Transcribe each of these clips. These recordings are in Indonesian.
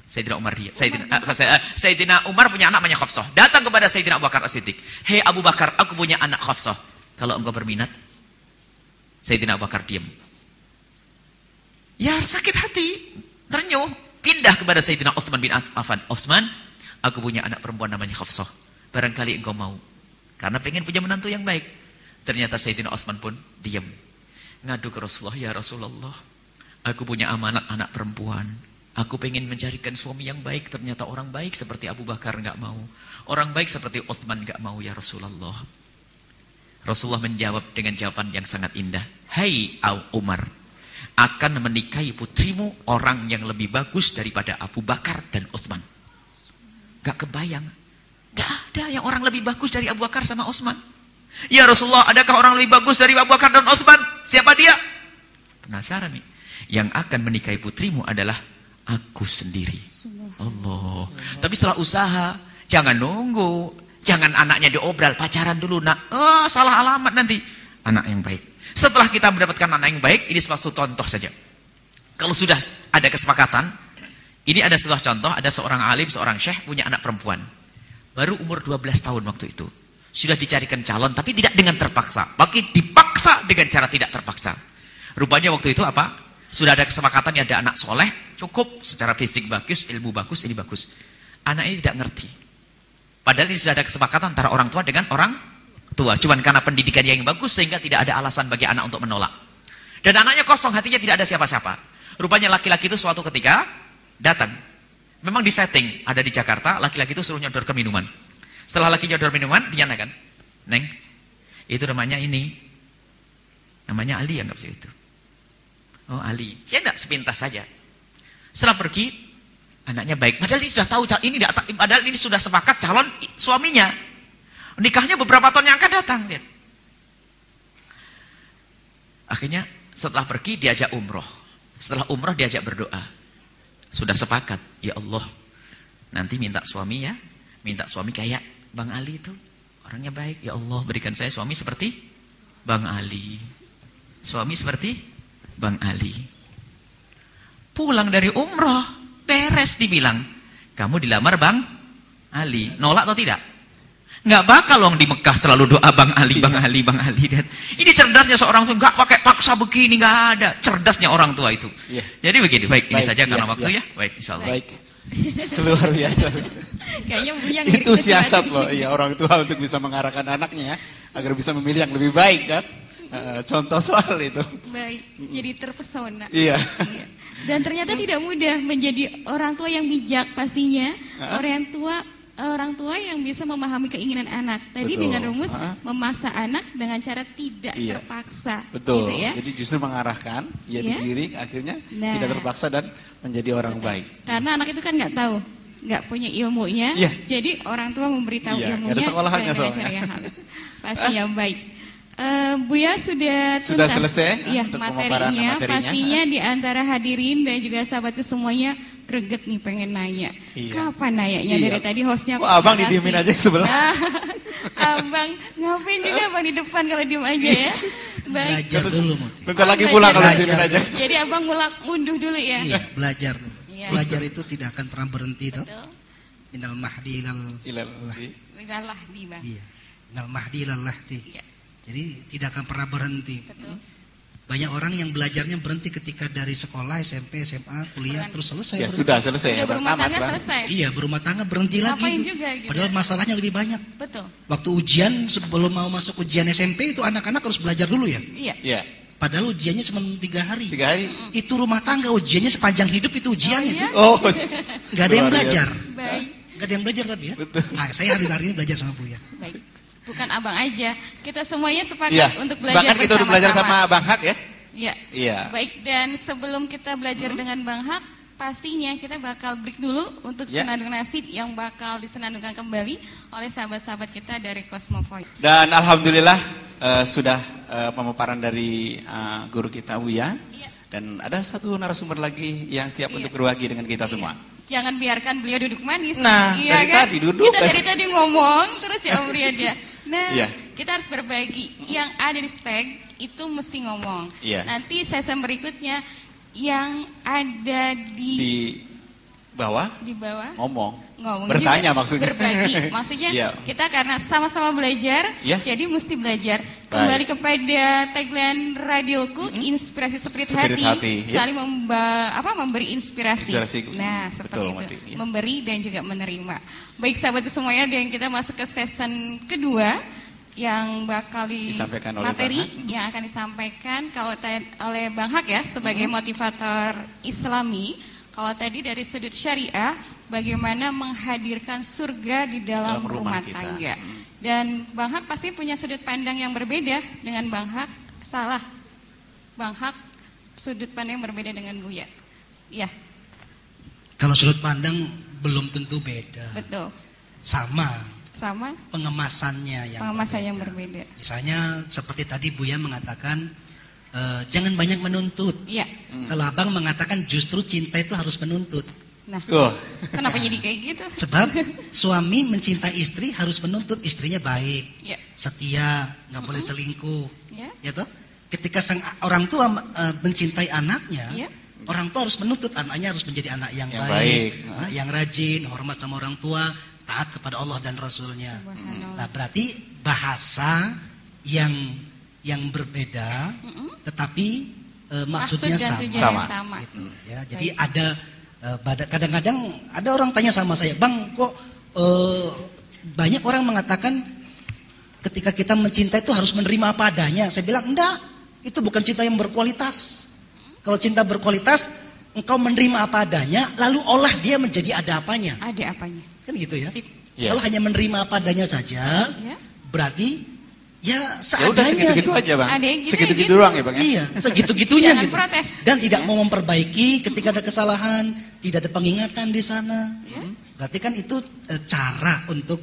Sayyidina Umar dia. Sayyidina Umar punya anak namanya Hafsah. Datang kepada Sayyidina Abu Bakar As-Siddiq. Hei Abu Bakar, aku punya anak Hafsah. Kalau engkau berminat, Sayyidina Abu Bakar diam. Ya sakit hati, ternyuh, pindah kepada Sayyidina Utsman bin Affan. Utsman, aku punya anak perempuan namanya Hafsah. Barangkali engkau mau. Karena pengen punya menantu yang baik. Ternyata Sayyidina Utsman pun diam. Ngadu ke Rasulullah, ya Rasulullah, aku punya amanat anak perempuan. Aku pengen mencarikan suami yang baik. Ternyata orang baik seperti Abu Bakar enggak mau. Orang baik seperti Utsman enggak mau, ya Rasulullah. Rasulullah menjawab dengan jawaban yang sangat indah. Hai Umar, akan menikahi putrimu orang yang lebih bagus daripada Abu Bakar dan Utsman. Enggak kebayang. Enggak ada yang orang lebih bagus dari Abu Bakar sama Utsman. Ya Rasulullah, adakah orang lebih bagus dari Abu Bakar dan Utsman? Siapa dia? Penasaran nih. Yang akan menikahi putrimu adalah aku sendiri. Allah. Tapi setelah usaha, jangan nunggu, jangan anaknya diobral, pacaran dulu nak. Oh, salah alamat nanti. Anak yang baik. Setelah kita mendapatkan anak yang baik, ini satu contoh saja. Kalau sudah ada kesepakatan, ini ada sebuah contoh, ada seorang alim, seorang syekh punya anak perempuan. Baru umur 12 tahun waktu itu. Sudah dicarikan calon, tapi tidak dengan terpaksa. Bagi dipaksa dengan cara tidak terpaksa. Rupanya waktu itu apa? Sudah ada kesepakatan, ada anak soleh, cukup secara fisik bagus, ilmu bagus, ini bagus. Anak ini tidak ngerti. Padahal ini sudah ada kesepakatan antara orang tua dengan orang tua. Cuman karena pendidikan yang bagus sehingga tidak ada alasan bagi anak untuk menolak. Dan anaknya kosong, hatinya tidak ada siapa-siapa. Rupanya laki-laki itu suatu ketika datang. Memang disetting, ada di Jakarta, laki-laki itu suruh nyodor ke minuman. Setelah laki nyodor minuman, dia kan, Neng, itu namanya ini. Namanya Ali, anggap saja itu. Oh Ali, ya enggak, sepintas saja. Setelah pergi, anaknya baik. Padahal ini sudah tahu, padahal ini sudah sepakat calon suaminya. Nikahnya beberapa tahun yang akan datang. Lihat. Akhirnya setelah pergi diajak umroh. Setelah umroh diajak berdoa. Sudah sepakat, ya Allah, nanti minta suami ya, minta suami kayak Bang Ali itu. Orangnya baik, ya Allah berikan saya suami seperti Bang Ali. Suami seperti Bang Ali. Pulang dari umroh, beres dibilang, kamu dilamar Bang Ali. Nolak atau tidak? Nggak bakal loh di Mekah selalu doa Bang Ali, Bang Ali, Bang Ali. Ini cerdasnya seorang tua, nggak pakai paksa begini, nggak ada. Cerdasnya orang tua itu. Yeah. Jadi begini, baik, ini saja karena waktu ya. Baik, insya Allah. Baik. Luar biasa. Kayaknya itu siasat loh, ya orang tua untuk bisa mengarahkan anaknya ya, agar bisa memilih yang lebih baik kan. Contoh soal itu. Baik, jadi terpesona. Iya. Dan ternyata tidak mudah menjadi orang tua yang bijak pastinya. Orang tua yang bisa memahami keinginan anak. Tadi betul. Dengan rumus memaksa anak dengan cara tidak terpaksa. Betul. Gitu ya? Jadi justru mengarahkan, ya dididik akhirnya tidak terpaksa dan menjadi orang baik. Karena anak itu kan nggak tahu, nggak punya ilmunya. Jadi orang tua memberitahu ilmunya. Ada sekolahannya soalnya. Yang harus pasti yang baik. Buya sudah selesai ya, untuk materinya. Pastinya di antara hadirin dan juga sahabatku semuanya greget nih pengen nanya. Kapan nanyanya dari tadi hostnya? Kok abang didiemin aja sebelah? Abang ngapain juga abang di depan kalau diem aja ya? Baik. Belajar dulu. Bentar lagi pulang kalau diemin aja. Jadi abang munduh dulu ya? Iya, belajar dulu. Belajar itu tidak akan pernah berhenti tuh. Minal mahdi ilal lahdi, Bang. Iya. Minal mahdi ilal lahdi. Jadi tidak akan pernah berhenti. Betul. Banyak orang yang belajarnya berhenti ketika dari sekolah, SMP, SMA, kuliah, terus selesai. Ya sudah selesai. Sudah berumah tangga selesai. Iya, berumah tangga berhenti lagi. Juga, gitu. Padahal masalahnya lebih banyak. Betul. Waktu ujian, sebelum mau masuk ujian SMP itu anak-anak harus belajar dulu ya. Iya. Padahal ujiannya cuma 3 hari. 3 hari. Itu rumah tangga ujiannya sepanjang hidup itu ujian itu. Gak ada yang belajar. Baik. Gak ada yang belajar tapi ya. Betul. Nah, saya hari ini belajar sama Buya. Baik. Bukan abang aja, kita semuanya sepakat untuk belajar sepakat kita untuk belajar sama Bang Hak ya. Iya. Baik, dan sebelum kita belajar dengan Bang Hak, pastinya kita bakal break dulu untuk senandung nasib yang bakal disenandungkan kembali oleh sahabat-sahabat kita dari Cosmopoint. Dan alhamdulillah sudah pemaparan dari guru kita Buya. Dan ada satu narasumber lagi yang siap untuk berbagi dengan kita semua. Jangan biarkan beliau duduk manis. Nah, dari tadi duduk. Kita dari tadi ngomong terus ya Om Riyad. Nah, kita harus berbagi. Yang ada di spek itu mesti ngomong. Nanti sesi berikutnya yang ada di bawah di bawah ngomong juga, bertanya maksudnya. Berbagi. Maksudnya Iya. kita karena sama-sama belajar, Iya. jadi mesti belajar. Kembali kepada tagline radioku, inspirasi spirit hati, ya. saling memberi inspirasi. Nah, seperti Betul, itu. Mati, ya. Memberi dan juga menerima. Baik sahabatku semuanya, dan kita masuk ke season kedua yang bakal disampaikan oleh materi Bang Hak. yang akan disampaikan oleh Bang Hak ya sebagai motivator Islami. Kalau tadi dari sudut syariah, bagaimana menghadirkan surga di dalam rumah kita. tangga. Dan Bang Hak pasti punya sudut pandang yang berbeda dengan Bang Hak. Salah. Bang Hak sudut pandang yang berbeda dengan Buya. Iya, Kalau sudut pandang belum tentu beda. betul. Sama Sama pengemasannya yang berbeda. Misalnya seperti tadi Buya mengatakan jangan banyak menuntut. Iya. Kalau Abang mengatakan justru cinta itu harus menuntut. Nah, Oh. kenapa jadi kayak gitu? Sebab suami mencintai istri harus menuntut istrinya baik, Iya. setia, nggak boleh selingkuh. Iya. Ya toh? Ketika orang tua mencintai anaknya, Iya. orang tua harus menuntut anaknya harus menjadi anak yang Yang baik, baik. anak yang rajin, hormat sama orang tua, taat kepada Allah dan Rasulnya. Subhanallah. Nah, berarti bahasa yang berbeda, tetapi maksudnya Maksud dan sama. tujuannya sama. Gitu, ya. Jadi ada kadang-kadang ada orang tanya sama saya, Bang, kok banyak orang mengatakan ketika kita mencinta itu harus menerima apa adanya. Saya bilang enggak, itu bukan cinta yang berkualitas. Kalau cinta berkualitas, engkau menerima apa adanya, lalu olah dia menjadi ada apanya. Ada apanya? Kan gitu ya. Sip. Ya. Kalau hanya menerima apa adanya saja, Ya. berarti ya Ya seadanya. udah segitu-gitu aja, Bang. Ada yang gitu, Segitu-gitu gitu. doang ya, Bang ya. Iya, segitunya Jangan gitu. protes. Dan tidak mau memperbaiki ketika ada kesalahan, tidak ada pengingatan di sana. Berarti kan itu cara untuk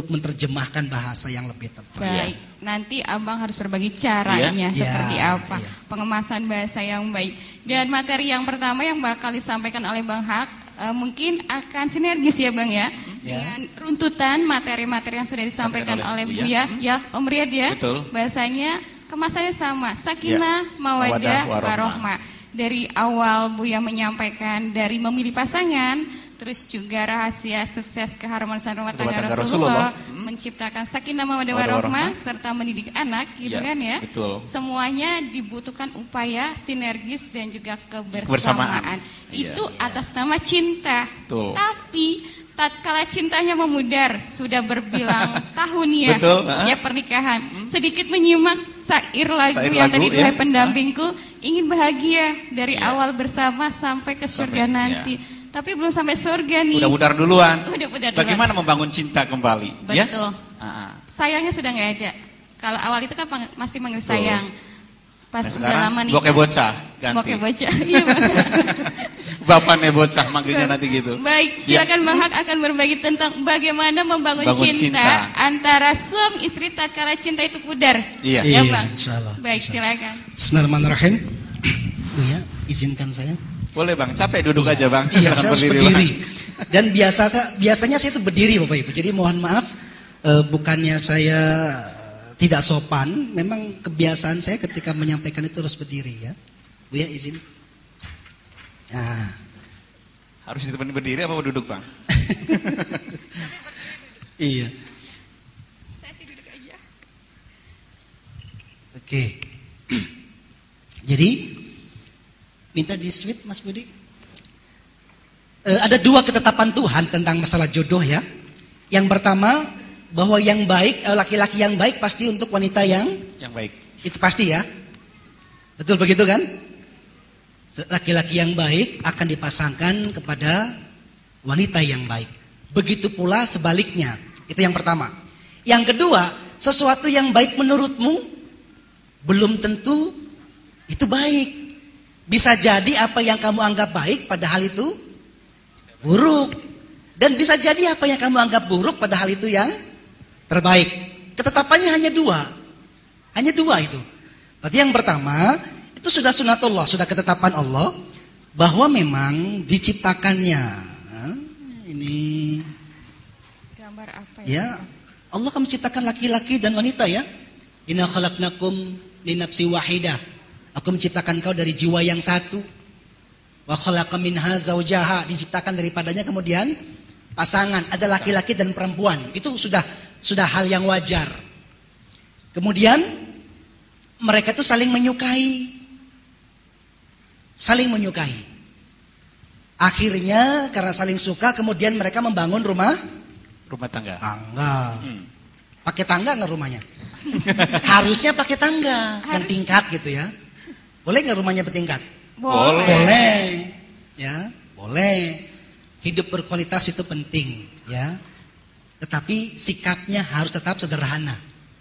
menerjemahkan bahasa yang lebih tepat. Baik, nanti Abang harus berbagi caranya Iya. seperti Iya, apa iya. pengemasan bahasa yang baik. Dan materi yang pertama yang bakal disampaikan oleh Bang Hak mungkin akan sinergis ya Bang ya, Ya. dengan runtutan materi-materi yang sudah disampaikan oleh Buya. Buya, ya Om Riyad ya. Betul. Bahasanya kemasannya sama, sakinah, mawadah, Mawaddah, warohmah. warohmah. Dari awal Buya menyampaikan dari memilih pasangan, terus juga rahasia sukses keharmonisan rumah tangga Rasulullah, menciptakan sakinah mawaddah warohmah serta mendidik anak gitu Ya, kan ya. betul. Semuanya dibutuhkan upaya sinergis dan juga Kebersamaan. kebersamaan. Itu atas nama cinta. Betul. Tapi tatkala cintanya memudar, sudah berbilang tahun ya Betul, usia pernikahan. Sedikit menyimak sair lagu Sair yang lagu, tadi ya. duhai pendampingku, ingin bahagia dari Ya. awal bersama sampai ke surga Sampai, nanti. Tapi belum sampai surga nih. Udah pudar duluan. Udah pudar duluan. Bagaimana membangun cinta kembali? Ya? Betul. Sayangnya sudah nggak ada. Kalau awal itu kan masih manggil Betul. sayang. Pas Nah, udah sekarang lama nih. bokeh bocah ganti. Bokeh bocah. Iya, Bang. Bapaknya bocah manggilnya nanti gitu. Baik, Ya. silakan Bang Hak akan berbagi tentang bagaimana membangun Bangun cinta, cinta. antara suami istri tatkala cinta itu pudar. Iya. Ya, Iya, Bang. insyaallah. Baik, silakan. Bismillahirrahmanirrahim. Buya, izinkan saya. Boleh Bang, capek duduk aja Bang. Iya, Jangan saya harus Bang. berdiri. Dan biasanya saya itu berdiri Bapak Ibu. Jadi mohon maaf, bukannya saya tidak sopan, memang kebiasaan saya ketika menyampaikan itu harus berdiri ya. Bu ya izin. Nah, Harus ditemani berdiri apa duduk Bang? iya. Saya sih duduk aja. Oke. Jadi minta di switch Mas Budi. Ada dua ketetapan Tuhan tentang masalah jodoh ya. Yang pertama bahwa yang baik, laki-laki yang baik pasti untuk wanita yang baik. itu pasti ya. Betul begitu kan? Laki-laki yang baik akan dipasangkan kepada wanita yang baik. Begitu pula sebaliknya. Itu yang pertama. Yang kedua, sesuatu yang baik menurutmu belum tentu itu baik. Bisa jadi apa yang kamu anggap baik padahal itu buruk. Dan bisa jadi apa yang kamu anggap buruk padahal itu yang terbaik. Ketetapannya hanya dua. Hanya dua itu. Berarti yang pertama, itu sudah sunatullah, sudah ketetapan Allah bahwa memang diciptakannya. Ini Gambar apa ya, Allah akan menciptakan laki-laki dan wanita ya. Inna khalaqnakum min nafsin wahidah. Aku menciptakan kau dari jiwa yang satu. Wa khalaqa minha zaujaha, diciptakan daripadanya kemudian pasangan, ada laki-laki dan perempuan. Itu sudah hal yang wajar. Kemudian mereka itu saling menyukai. Saling menyukai. Akhirnya karena saling suka kemudian mereka membangun rumah tangga. Pakai tangga nggak rumahnya? Harusnya pakai tangga yang tingkat gitu ya. Boleh nggak rumahnya bertingkat? Boleh. Ya, boleh. Hidup berkualitas itu penting, ya. Tetapi sikapnya harus tetap sederhana,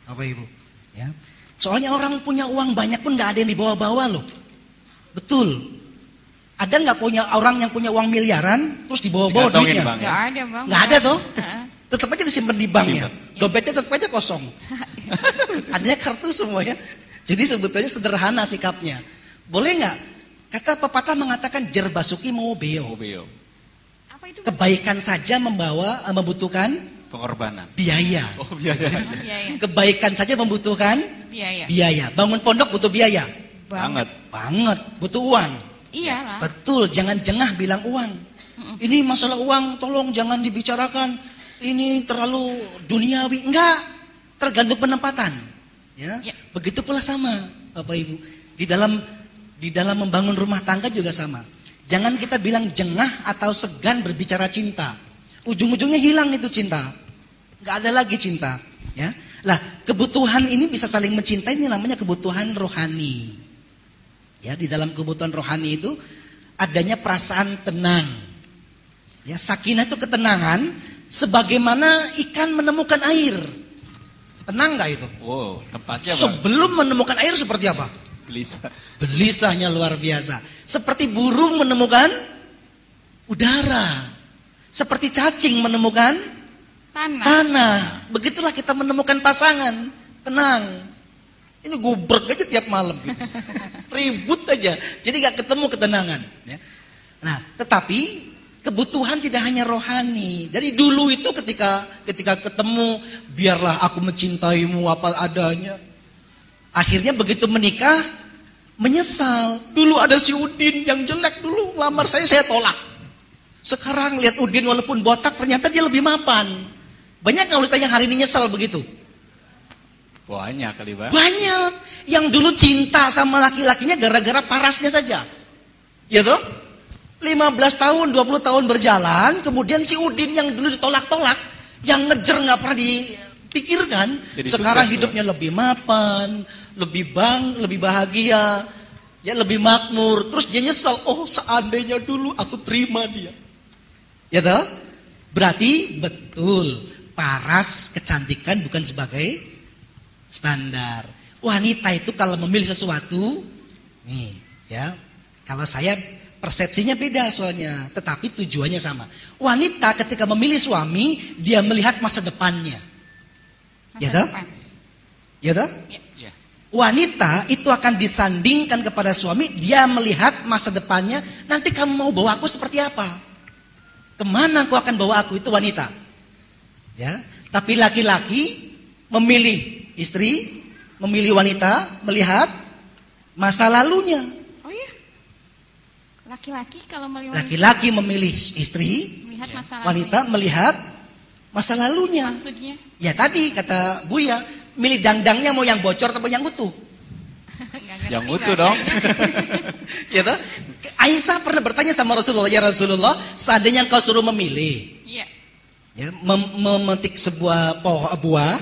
Bapak Ibu. Ya. Soalnya orang punya uang banyak pun nggak ada yang dibawa-bawa loh. Betul. Ada nggak punya orang yang punya uang miliaran terus dibawa-bawa duitnya? Nggak ada, Bang. Nggak ada toh? Tetap aja disimpan di banknya. Dompetnya tetap aja kosong. Adanya kartu semuanya. Jadi sebetulnya sederhana sikapnya. Boleh nggak? Kata pepatah mengatakan jer basuki mau beo. Apa itu? Kebaikan saja membutuhkan Pengorbanan. biaya. Biaya. Kebaikan saja membutuhkan Biaya. biaya. Bangun pondok butuh biaya. Banget. Butuh uang. Iyalah. Betul, jangan jengah bilang uang. Ini masalah uang, tolong jangan dibicarakan. Ini terlalu duniawi. Enggak, tergantung penempatan. Ya. Begitu pula sama, Bapak Ibu. Di dalam membangun rumah tangga juga sama. Jangan kita bilang jengah atau segan berbicara cinta. Ujung-ujungnya hilang itu cinta. Enggak ada lagi cinta. Ya. Lah, kebutuhan ini bisa saling mencintai, ini namanya kebutuhan rohani. Ya, di dalam kebutuhan rohani itu adanya perasaan tenang. Ya, sakinah itu ketenangan sebagaimana ikan menemukan air. Tenang enggak itu? Wow, tempatnya Sebelum menemukan air seperti apa? gelisah. Gelisahnya luar biasa. Seperti burung menemukan udara. Seperti cacing menemukan tanah. Begitulah kita menemukan pasangan. Tenang. Ini gubrek aja tiap malam gitu. Ribut aja. Jadi gak ketemu ketenangan. Ya. Nah, tetapi kebutuhan tidak hanya rohani. Dari dulu itu ketika ketemu, biarlah aku mencintaimu apa adanya. Akhirnya begitu menikah, menyesal. Dulu ada si Udin yang jelek dulu, lamar saya tolak. Sekarang lihat Udin walaupun botak, ternyata dia lebih mapan. Banyak nggak wanita yang hari ini nyesal begitu? Banyak kali, Bang. Banyak. Yang dulu cinta sama laki-lakinya gara-gara parasnya saja. Ya toh? 15 tahun, 20 tahun berjalan, kemudian si Udin yang dulu ditolak-tolak, yang ngejer nggak pernah dipikirkan, jadi sekarang sukses, hidupnya lebih mapan, lebih bahagia, ya lebih makmur. Terus dia nyesal, oh seandainya dulu aku terima dia. Ya toh? Berarti betul, paras kecantikan bukan sebagai standar. Wanita itu kalau memilih sesuatu, nih ya, kalau saya persepsinya beda soalnya, tetapi tujuannya sama. Wanita ketika memilih suami, dia melihat masa depannya. Ya toh? Ya toh? Ya. Wanita itu akan disandingkan kepada suami, dia melihat masa depannya, nanti kamu mau bawa aku seperti apa? Kemana kau akan bawa aku? Itu wanita. Ya, tapi laki-laki memilih istri, memilih wanita, melihat masa lalunya. Oh iya. Laki-laki kalau melihat Laki-laki memilih istri, melihat masa lalu. wanita melihat masa lalunya. Maksudnya? Ya tadi kata Buya, milih dangdangnya mau yang bocor atau yang utuh? Yang utuh dong. Ya toh? Aisyah pernah bertanya sama Rasulullah, ya Rasulullah, seandainya engkau suruh memilih, Iya. ya, memetik sebuah buah,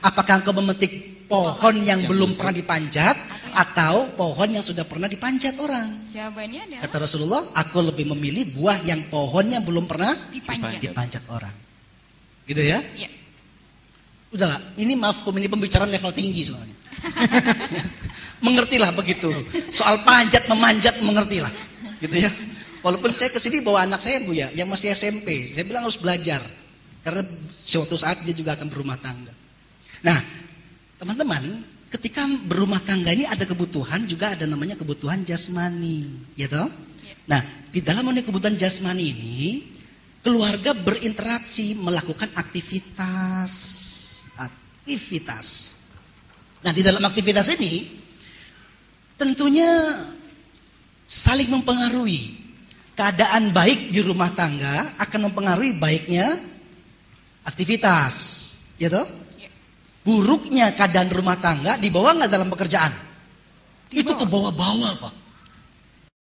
apakah engkau memetik pohon yang belum pernah dipanjat atau pohon yang sudah pernah dipanjat orang? Jawabannya adalah Kata Rasulullah, aku lebih memilih buah yang pohonnya belum pernah dipanjat. dipanjat orang. Gitu ya? Iya. Udahlah, ini mafhum, ini pembicaraan level tinggi soalnya. Mengertilah begitu. Soal panjat, memanjat, mengertilah. Gitu ya. Walaupun saya kesini bawa anak saya, Bu ya, yang masih SMP. Saya bilang harus belajar. Karena suatu saat dia juga akan berumah tangga. Nah, teman-teman, ketika berumah tangga ini ada kebutuhan, juga ada namanya kebutuhan jasmani. Ya toh? Nah, di dalam kebutuhan jasmani ini, keluarga berinteraksi, melakukan aktivitas. Nah, di dalam aktivitas ini tentunya saling mempengaruhi. keadaan baik di rumah tangga akan mempengaruhi baiknya aktivitas, gitu. Buruknya keadaan rumah tangga dibawa nggak dalam pekerjaan? Itu ke bawah-bawah, Pak.